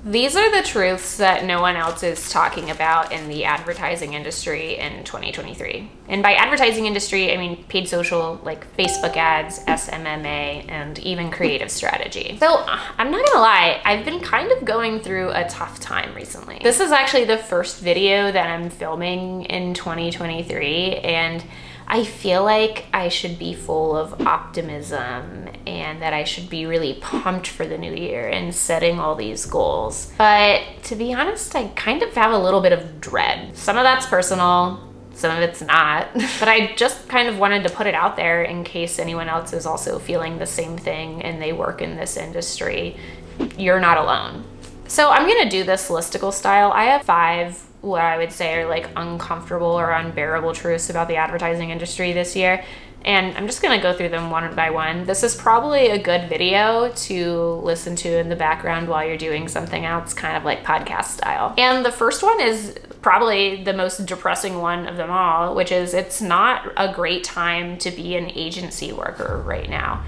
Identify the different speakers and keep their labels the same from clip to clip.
Speaker 1: These are the truths that no one else is talking about in the advertising industry in 2023. And by advertising industry, I mean paid social, like Facebook ads, SMMA, and even creative strategy. So I'm not gonna lie, I've been kind of going through a tough time recently. This is actually the first video that I'm filming in 2023, and I feel like I should be full of optimism and that I should be really pumped for the new year and setting all these goals. But to be honest, I kind of have a little bit of dread. Some of that's personal, some of it's not. But I just kind of wanted to put it out there in case anyone else is also feeling the same thing and they work in this industry. You're not alone. So I'm gonna do this listicle style. I have 5 what I would say are like uncomfortable or unbearable truths about the advertising industry this year. And I'm just gonna go through them one by one. This is probably a good video to listen to in the background while you're doing something else, kind of like podcast style. And the first one is probably the most depressing one of them all, which is it's not a great time to be an agency worker right now.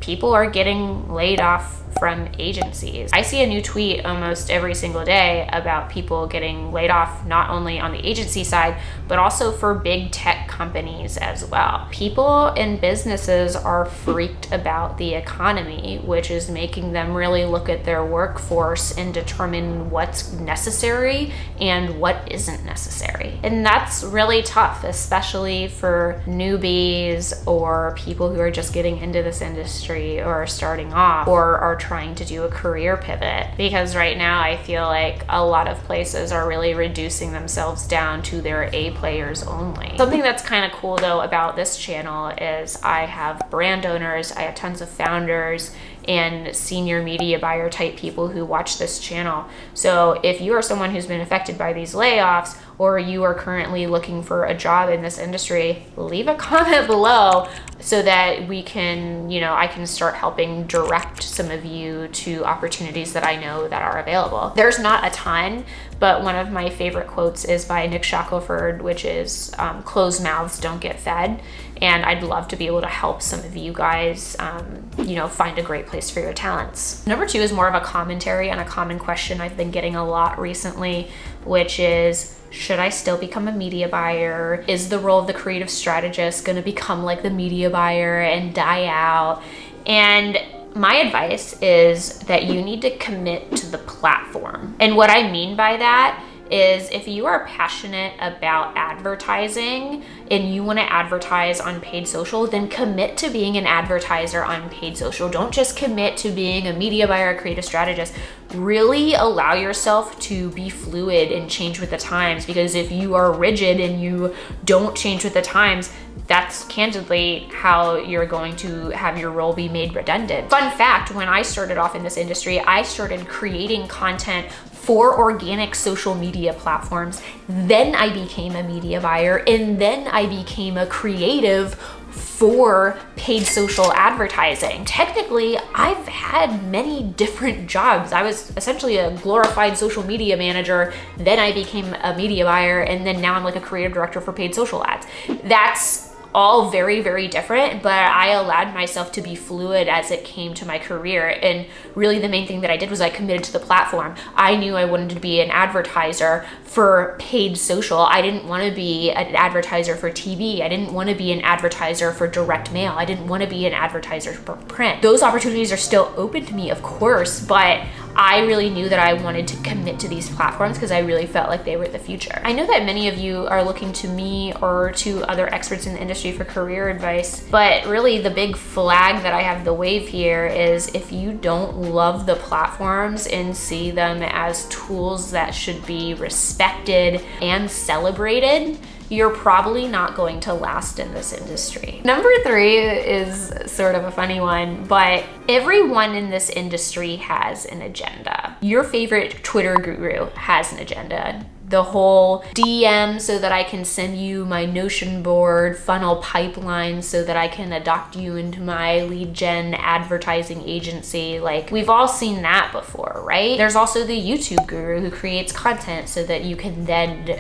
Speaker 1: People are getting laid off from agencies. I see a new tweet almost every single day about people getting laid off, not only on the agency side, but also for big tech companies as well. People and businesses are freaked about the economy, which is making them really look at their workforce and determine what's necessary and what isn't necessary. And that's really tough, especially for newbies or people who are just getting into this industry or are starting off or are trying to do a career pivot, because right now I feel like a lot of places are really reducing themselves down to their A players only. Something that's kind of cool though about this channel is I have brand owners, I have tons of founders and senior media buyer type people who watch this channel. So if you are someone who's been affected by these layoffs or you are currently looking for a job in this industry, leave a comment below so that we can, I can start helping direct some of you to opportunities that I know that are available. There's not a ton, but one of my favorite quotes is by Nick Shackelford, which is closed mouths don't get fed. And I'd love to be able to help some of you guys, find a great place for your talents. Number 2 is more of a commentary on a common question I've been getting a lot recently, which is, should I still become a media buyer? Is the role of the creative strategist gonna become like the media buyer and die out? And my advice is that you need to commit to the platform. And what I mean by that is if you are passionate about advertising and you want to advertise on paid social, then commit to being an advertiser on paid social. Don't just commit to being a media buyer, a creative strategist. Really allow yourself to be fluid and change with the times, because if you are rigid and you don't change with the times, that's candidly how you're going to have your role be made redundant. Fun fact, when I started off in this industry, I started creating content for organic social media platforms. Then I became a media buyer, and then I became a creative for paid social advertising. Technically, I've had many different jobs. I was essentially a glorified social media manager, then I became a media buyer, and then now I'm like a creative director for paid social ads. That's all very, very different, but I allowed myself to be fluid as it came to my career. And really the main thing that I did was I committed to the platform. I knew I wanted to be an advertiser for paid social. I didn't want to be an advertiser for TV. I didn't want to be an advertiser for direct mail. I didn't want to be an advertiser for print. Those opportunities are still open to me, of course, but I really knew that I wanted to commit to these platforms because I really felt like they were the future. I know that many of you are looking to me or to other experts in the industry for career advice, but really the big flag that I have the wave here is if you don't love the platforms and see them as tools that should be respected and celebrated, you're probably not going to last in this industry. Number 3 is sort of a funny one, but everyone in this industry has an agenda. Your favorite Twitter guru has an agenda. The whole DM so that I can send you my Notion board, funnel pipeline so that I can adopt you into my lead gen advertising agency. Like, we've all seen that before, right? There's also the YouTube guru who creates content so that you can then,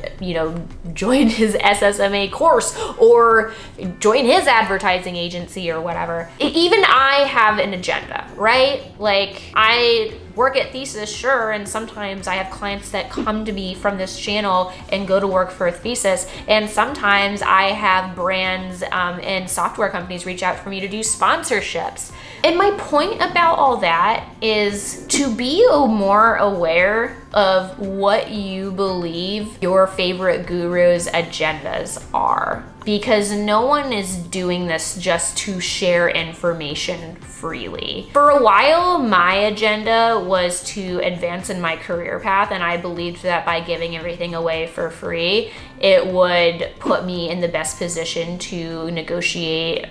Speaker 1: join his SSMA course or join his advertising agency or whatever. Even I have an agenda, right? Like, I work at Thesis, sure, and sometimes I have clients that come to me from this channel and go to work for Thesis, and sometimes I have brands and software companies reach out for me to do sponsorships. And my point about all that is to be more aware of what you believe your favorite guru's agendas are, because no one is doing this just to share information freely. For a while, my agenda was to advance in my career path, and I believed that by giving everything away for free, it would put me in the best position to negotiate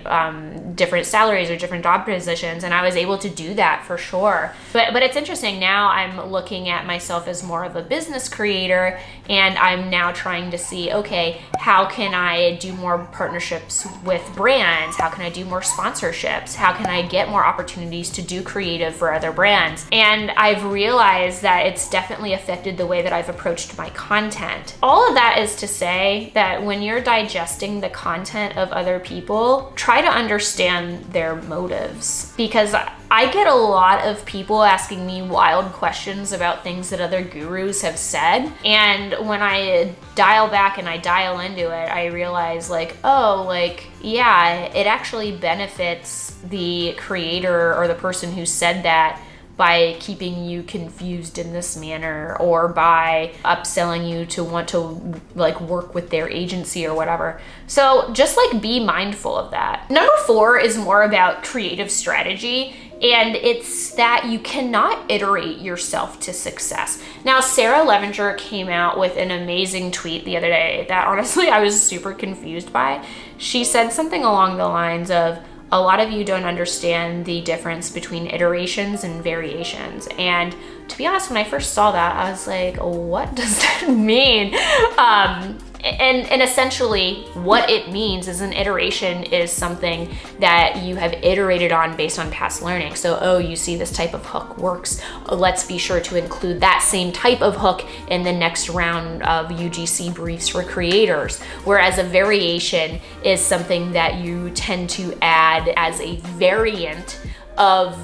Speaker 1: different salaries or different job positions, and I was able to do that for sure. But it's interesting, now I'm looking at myself as more of a business creator, and I'm now trying to see, okay, how can I do more partnerships with brands? How can I do more sponsorships? How can I get more opportunities to do creative for other brands? And I've realized that it's definitely affected the way that I've approached my content. All of that is to say that when you're digesting the content of other people, try to understand their motives, because I get a lot of people asking me wild questions about things that other gurus have said. And when I dial back and I dial into it, I realize yeah, it actually benefits the creator or the person who said that by keeping you confused in this manner, or by upselling you to want to work with their agency or whatever. So just be mindful of that. Number 4 is more about creative strategy. And it's that you cannot iterate yourself to success. Now, Sarah Levinger came out with an amazing tweet the other day that honestly I was super confused by. She said something along the lines of, a lot of you don't understand the difference between iterations and variations. And to be honest, when I first saw that, I was like, what does that mean? And essentially what it means is an iteration is something that you have iterated on based on past learning. So, you see this type of hook works. Let's be sure to include that same type of hook in the next round of UGC briefs for creators. Whereas a variation is something that you tend to add as a variant of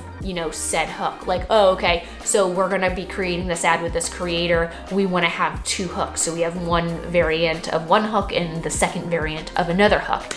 Speaker 1: said hook. Okay, so we're gonna be creating this ad with this creator. We wanna have 2 hooks. So we have one variant of one hook and the second variant of another hook.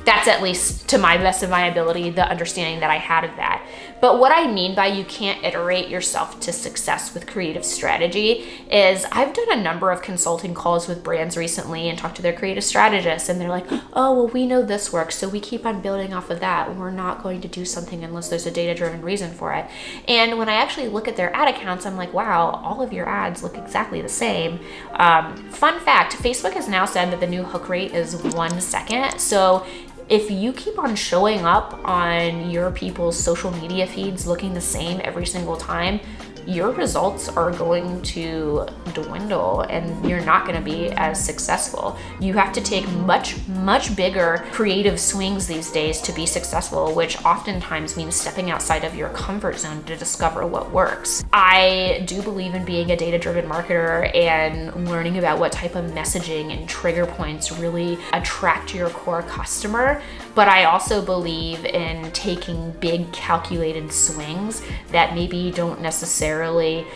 Speaker 1: That's, at least to my best of my ability, the understanding that I had of that. But what I mean by you can't iterate yourself to success with creative strategy is I've done a number of consulting calls with brands recently and talked to their creative strategists, and they're like, oh, well, we know this works, so we keep on building off of that. We're not going to do something unless there's a data-driven reason for it. And when I actually look at their ad accounts, I'm like, wow, all of your ads look exactly the same. Fun fact, Facebook has now said that the new hook rate is 1 second. So if you keep on showing up on your people's social media feeds looking the same every single time, your results are going to dwindle and you're not going to be as successful. You have to take much bigger creative swings these days to be successful, which oftentimes means stepping outside of your comfort zone to discover what works. I do believe in being a data-driven marketer and learning about what type of messaging and trigger points really attract your core customer. But I also believe in taking big calculated swings that maybe don't necessarily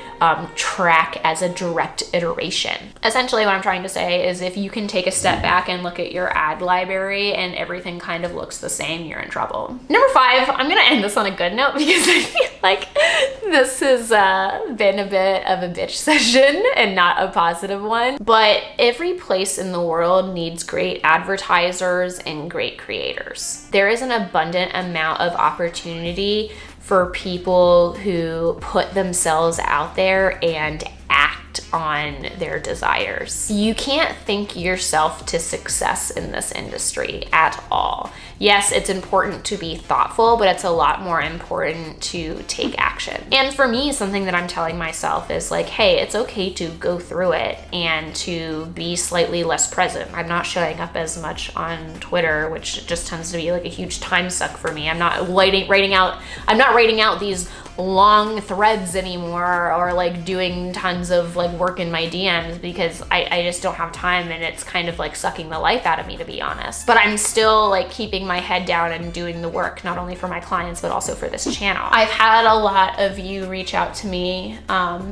Speaker 1: track as a direct iteration. Essentially what I'm trying to say is if you can take a step back and look at your ad library and everything kind of looks the same, you're in trouble. Number 5, I'm gonna end this on a good note because I feel like this has been a bit of a bitch session and not a positive one. But every place in the world needs great advertisers and great creators. There is an abundant amount of opportunity for people who put themselves out there and act on their desires. You can't think yourself to success in this industry at all. Yes, it's important to be thoughtful, but it's a lot more important to take action. And for me, something that I'm telling myself is hey, it's okay to go through it and to be slightly less present. I'm not showing up as much on Twitter, which just tends to be a huge time suck for me. I'm not writing out these long threads anymore, or doing tons of like work in my DMs because I just don't have time, and it's kind of like sucking the life out of me, to be honest. But I'm still like keeping my head down and doing the work, not only for my clients, but also for this channel. I've had a lot of you reach out to me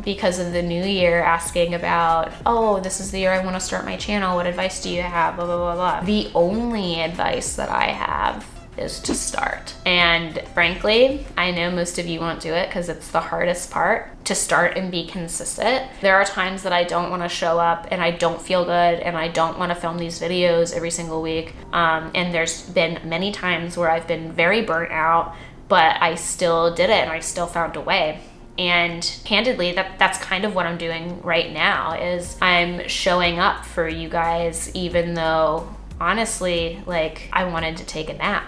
Speaker 1: because of the new year, asking about, oh, this is the year I want to start my channel. What advice do you have? Blah, blah, blah, blah. The only advice that I have is to start. And frankly, I know most of you won't do it because it's the hardest part, to start and be consistent. There are times that I don't want to show up and I don't feel good and I don't want to film these videos every single week. And there's been many times where I've been very burnt out, but I still did it and I still found a way. And candidly, that's kind of what I'm doing right now, is I'm showing up for you guys, even though honestly, like, I wanted to take a nap.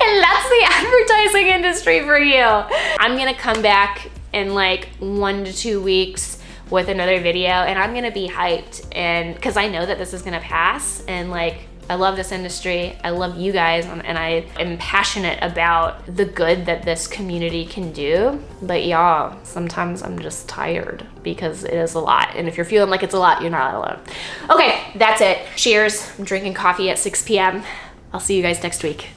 Speaker 1: And that's the advertising industry for you. I'm gonna come back in like 1 to 2 weeks with another video, and I'm gonna be hyped, and because I know that this is gonna pass, and like, I love this industry, I love you guys, and I am passionate about the good that this community can do. But y'all, sometimes I'm just tired because it is a lot. And if you're feeling like it's a lot, you're not alone. Okay, that's it. Cheers. I'm drinking coffee at 6 p.m. I'll see you guys next week.